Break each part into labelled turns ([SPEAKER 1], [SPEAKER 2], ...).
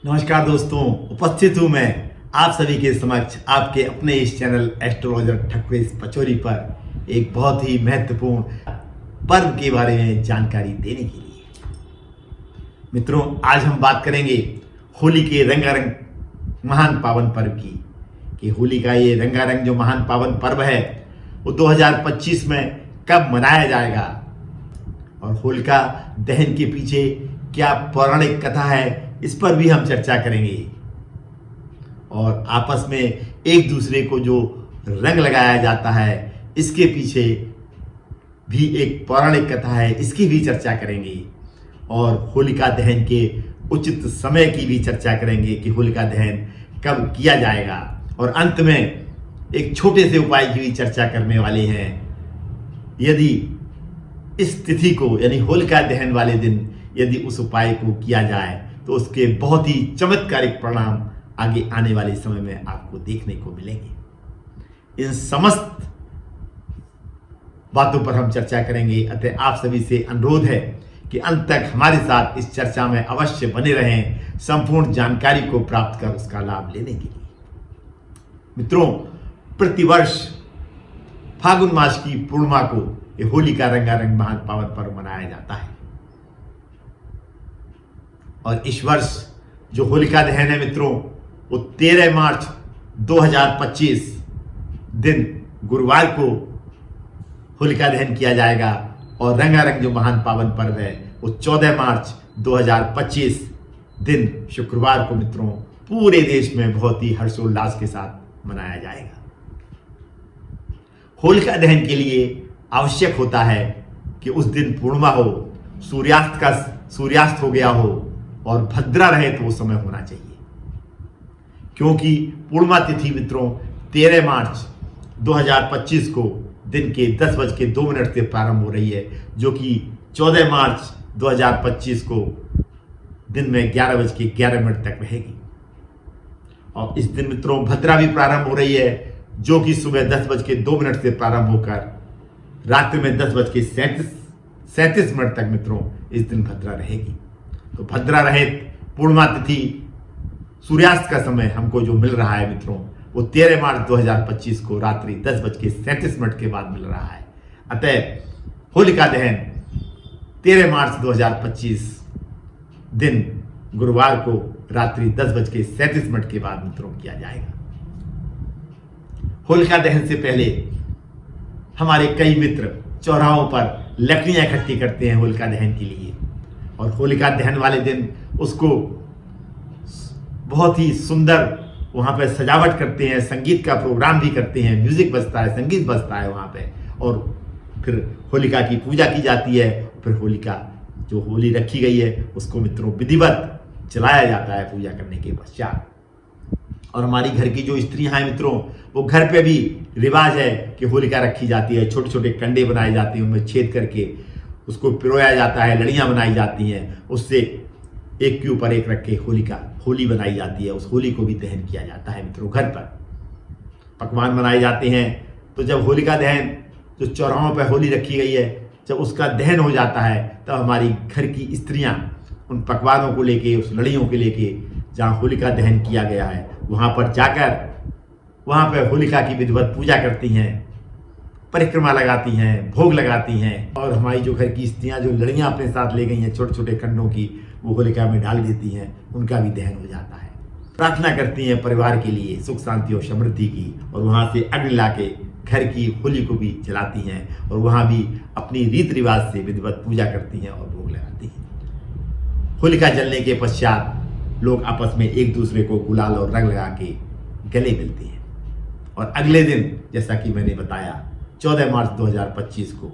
[SPEAKER 1] नमस्कार दोस्तों, उपस्थित हूं मैं आप सभी के समक्ष आपके अपने इस चैनल एस्ट्रोलॉजर ठकुरेश पचौरी पर एक बहुत ही महत्वपूर्ण पर्व के बारे में जानकारी देने के लिए। मित्रों, आज हम बात करेंगे होली के रंगारंग महान पावन पर्व की कि होली का ये रंगारंग जो महान पावन पर्व है वो 2025 में कब मनाया जाएगा और होलिका दहन के पीछे क्या पौराणिक कथा है, इस पर भी हम चर्चा करेंगे। और आपस में एक दूसरे को जो रंग लगाया जाता है इसके पीछे भी एक पौराणिक कथा है, इसकी भी चर्चा करेंगे। और होलिका दहन के उचित समय की भी चर्चा करेंगे कि होलिका दहन कब किया जाएगा। और अंत में एक छोटे से उपाय की भी चर्चा करने वाले हैं। यदि इस तिथि को यानी होलिका दहन वाले दिन यदि उस उपाय को किया जाए तो उसके बहुत ही चमत्कारिक परिणाम आगे आने वाले समय में आपको देखने को मिलेंगे। इन समस्त बातों पर हम चर्चा करेंगे। अतः आप सभी से अनुरोध है कि अंत तक हमारे साथ इस चर्चा में अवश्य बने रहें, संपूर्ण जानकारी को प्राप्त कर उसका लाभ लेने के लिए। मित्रों, प्रतिवर्ष फागुन मास की पूर्णिमा को ये होली का रंगारंग महान पावन पर्व मनाया जाता है। और इस वर्ष जो होलिका दहन है मित्रों, वो 13 मार्च 2025 दिन गुरुवार को होलिका दहन किया जाएगा। और रंगारंग जो महान पावन पर्व है वो 14 मार्च 2025 दिन शुक्रवार को मित्रों पूरे देश में बहुत ही हर्षोल्लास के साथ मनाया जाएगा। होलिका दहन के लिए आवश्यक होता है कि उस दिन पूर्णिमा हो, सूर्यास्त हो गया हो और भद्रा रहे तो वो समय होना चाहिए। क्योंकि पूर्णिमा तिथि मित्रों 13 मार्च 2025 को दिन के 10:02 से प्रारंभ हो रही है, जो कि 14 मार्च 2025 को दिन में 11:11 तक रहेगी। और इस दिन मित्रों भद्रा भी प्रारंभ हो रही है, जो कि सुबह 10:02 से प्रारंभ होकर रात्रि में 10:37 तक मित्रों इस दिन भद्रा रहेगी। तो भद्रा रहित पूर्णिमा तिथि सूर्यास्त का समय हमको जो मिल रहा है मित्रों वो 13 मार्च 2025 को रात्रि 10:37 के बाद मिल रहा है। अतः होलिका दहन 13 मार्च 2025 दिन गुरुवार को रात्रि 10:37 के बाद मित्रों किया जाएगा। होलिका दहन से पहले हमारे कई मित्र चौराहों पर लकड़ियां इकट्ठी करते हैं होलिका दहन के लिए। और होलिका दहन वाले दिन उसको बहुत ही सुंदर वहाँ पे सजावट करते हैं, संगीत का प्रोग्राम भी करते हैं, म्यूजिक बजता है, संगीत बजता है वहाँ पे। और फिर होलिका की पूजा की जाती है। फिर होलिका जो होली रखी गई है उसको मित्रों विधिवत जलाया जाता है पूजा करने के पश्चात। और हमारी घर की जो स्त्रियां हैं मित्रों, वो घर पे भी रिवाज है कि होलिका रखी जाती है, छोटे छोटे कंडे बनाए जाते हैं, उनमें छेद करके उसको पिरोया जाता है, लड़ियाँ बनाई जाती हैं, उससे एक के ऊपर एक रख के होली बनाई जाती है। उस होली को भी दहन किया जाता है मित्रों। घर पर पकवान बनाए जाते हैं। तो जब होलिका दहन जो चौराहों पर होली रखी गई है, जब उसका दहन हो जाता है तब हमारी घर की स्त्रियां उन पकवानों को लेके, उस लड़ियों को लेके जहाँ होलिका दहन किया गया है वहाँ पर जाकर वहाँ पर होलिका की विधिवत पूजा करती हैं, परिक्रमा लगाती हैं, भोग लगाती हैं। और हमारी जो घर की स्त्रियां जो लड़ियाँ अपने साथ ले गई हैं छोटे छोटे कंडों की, वो होलिका में डाल देती हैं, उनका भी दहन हो जाता है। प्रार्थना करती हैं परिवार के लिए सुख शांति और समृद्धि की। और वहाँ से अग्नि ला के घर की होली को भी जलाती हैं और वहाँ भी अपनी रीत रिवाज से विधिवत पूजा करती हैं और भोग लगाती हैं। होलिका जलने के पश्चात लोग आपस में एक दूसरे को गुलाल और रंग लगा के गले मिलते हैं। और अगले दिन जैसा कि मैंने बताया 14 मार्च 2025 को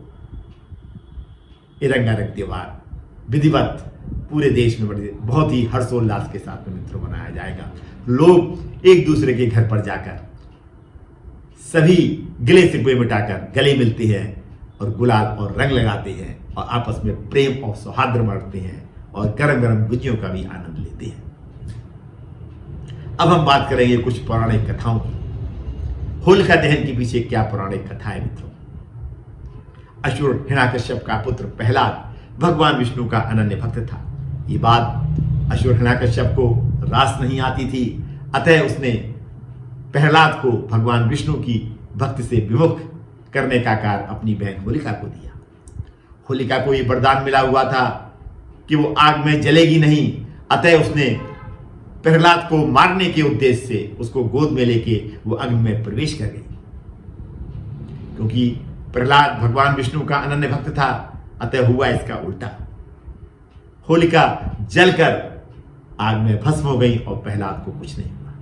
[SPEAKER 1] ये रंगारंग त्योहार विधिवत पूरे देश में बहुत ही हर्षोल्लास के साथ में मित्रों मनाया जाएगा। लोग एक दूसरे के घर पर जाकर सभी गिले शिकवे मिटाकर गले मिलते हैं और गुलाल और रंग लगाते हैं और आपस में प्रेम और सौहार्द बांटते हैं और गरम गरम गुजियों का भी आनंद लेते हैं। अब हम बात करेंगे कुछ पौराणिक कथाओं की। होलिका दहन के पीछे क्या पौराणिक कथा है मित्रों? असुर हिरण्यकश्यप का पुत्र प्रहलाद भगवान विष्णु का अनन्य भक्त था। ये बात असुर हिरण्यकश्यप को रास नहीं आती थी, अतः उसने प्रहलाद को भगवान विष्णु की भक्ति से विमुख करने का कार्य अपनी बहन होलिका को दिया। होलिका को यह वरदान मिला हुआ था कि वो आग में जलेगी नहीं, अतः उसने प्रहलाद को मारने के उद्देश्य से उसको गोद में लेके वो अग्नि में प्रवेश कर गई। क्योंकि प्रहलाद भगवान विष्णु का अनन्य भक्त था, अतः हुआ इसका उल्टा। होलिका जलकर आग में भस्म हो गई और प्रहलाद को कुछ नहीं हुआ।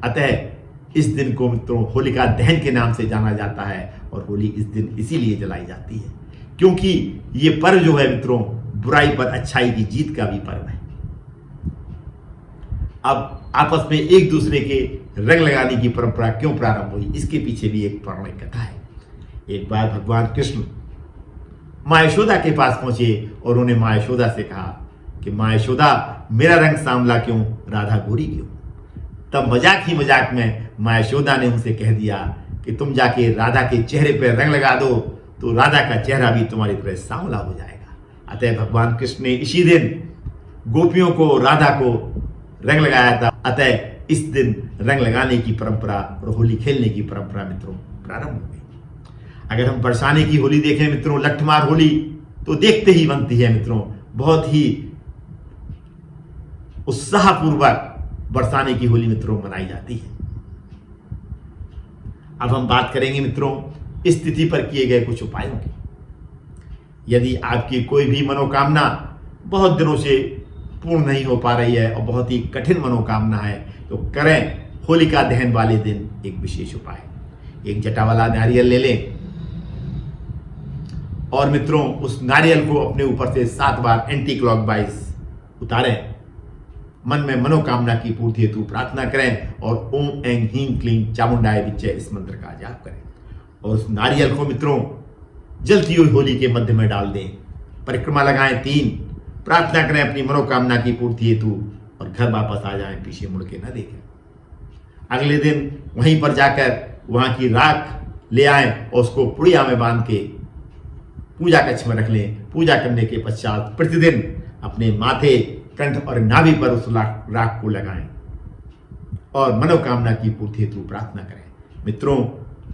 [SPEAKER 1] अतः इस दिन को मित्रों होलिका दहन के नाम से जाना जाता है और होली इस दिन इसीलिए जलाई जाती है क्योंकि ये पर्व जो है मित्रों बुराई पर अच्छाई की जीत का भी पर्व है। अब आपस में एक दूसरे के रंग लगाने की परंपरा क्यों प्रारंभ हुई, इसके पीछे भी एक पौराणिक कथा है। एक बार भगवान कृष्ण माँ यशोदा के पास पहुंचे और उन्होंने माँ यशोदा से कहा कि माँ यशोदा मेरा रंग सांवला क्यों, राधा गोरी क्यों। तब मजाक ही मजाक में माँ यशोदा ने उनसे कह दिया कि तुम जाके राधा के चेहरे पर रंग लगा दो तो राधा का चेहरा भी तुम्हारी तरह सांवला हो जाएगा। अतः भगवान कृष्ण ने इसी दिन गोपियों को, राधा को रंग लगाया था। अतः इस दिन रंग लगाने की परंपरा और होली खेलने की परंपरा मित्रों प्रारंभ हो गई। अगर हम बरसाने की होली देखें मित्रों, लठमार होली तो देखते ही बनती है मित्रों, बहुत ही उत्साहपूर्वक बरसाने की होली मित्रों मनाई जाती है। अब हम बात करेंगे मित्रों इस तिथि पर किए गए कुछ उपायों की। यदि आपकी कोई भी मनोकामना बहुत दिनों से पूर्ण नहीं हो पा रही है और बहुत ही कठिन मनोकामना है तो करें होलिका दहन वाले दिन एक विशेष उपाय। एक जटा वाला नारियल ले लें और मित्रों उस नारियल को अपने ऊपर से 7 बार एंटी क्लॉकवाइज उतारें। मन में मनोकामना की पूर्ति हेतु प्रार्थना करें और ओम ऐं ह्रीं क्लीं चामुंडाय विच्चे इस मंत्र का जाप करें और उस नारियल को मित्रों जलती हुई होली के मध्य में डाल दें। परिक्रमा लगाएं 3, प्रार्थना करें अपनी मनोकामना की पूर्ति हेतु और घर वापस आ जाएं, पीछे मुड़ के न देखें। अगले दिन वहीं पर जाकर वहां की राख ले आएं और उसको पुड़िया में बांध के पूजा कक्ष में रख लें। पूजा करने के पश्चात प्रतिदिन अपने माथे, कंठ और नाभि पर उस राख को लगाएं और मनोकामना की पूर्ति हेतु प्रार्थना करें। मित्रों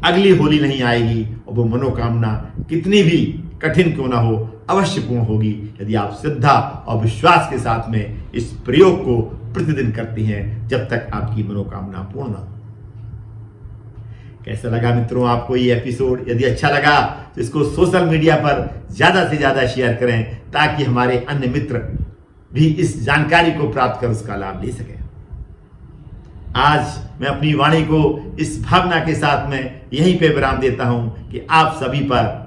[SPEAKER 1] अगली होली नहीं आएगी और वो मनोकामना कितनी भी कठिन क्यों ना हो अवश्य पूर्ण होगी यदि आप श्रद्धा और विश्वास के साथ में इस प्रयोग को प्रतिदिन करती हैं जब तक आपकी मनोकामना पूर्ण हो। कैसा लगा मित्रों आपको ये एपिसोड? यदि अच्छा लगा तो इसको सोशल मीडिया पर ज्यादा से ज्यादा शेयर करें ताकि हमारे अन्य मित्र भी इस जानकारी को प्राप्त कर उसका लाभ ले सके। आज मैं अपनी वाणी को इस भावना के साथ में यहीं पे विराम देता हूं कि आप सभी पर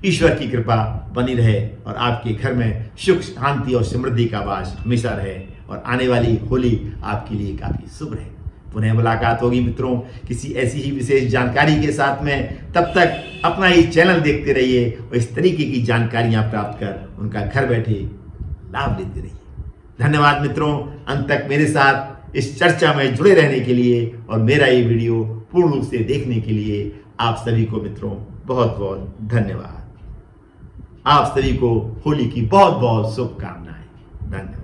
[SPEAKER 1] ईश्वर की कृपा बनी रहे और आपके घर में सुख, शांति और समृद्धि का वास हमेशा रहे और आने वाली होली आपके लिए काफी शुभ रहे। पुनः मुलाकात होगी मित्रों किसी ऐसी ही विशेष जानकारी के साथ में। तब तक अपना ये चैनल देखते रहिए और इस तरीके की जानकारियां प्राप्त कर उनका घर बैठे लाभ लेते रहिए। धन्यवाद मित्रों, अंत तक मेरे साथ इस चर्चा में जुड़े रहने के लिए और मेरा ये वीडियो पूर्ण रूप से देखने के लिए आप सभी को मित्रों बहुत बहुत धन्यवाद। आप सभी को होली की बहुत बहुत शुभकामनाएं। धन्यवाद।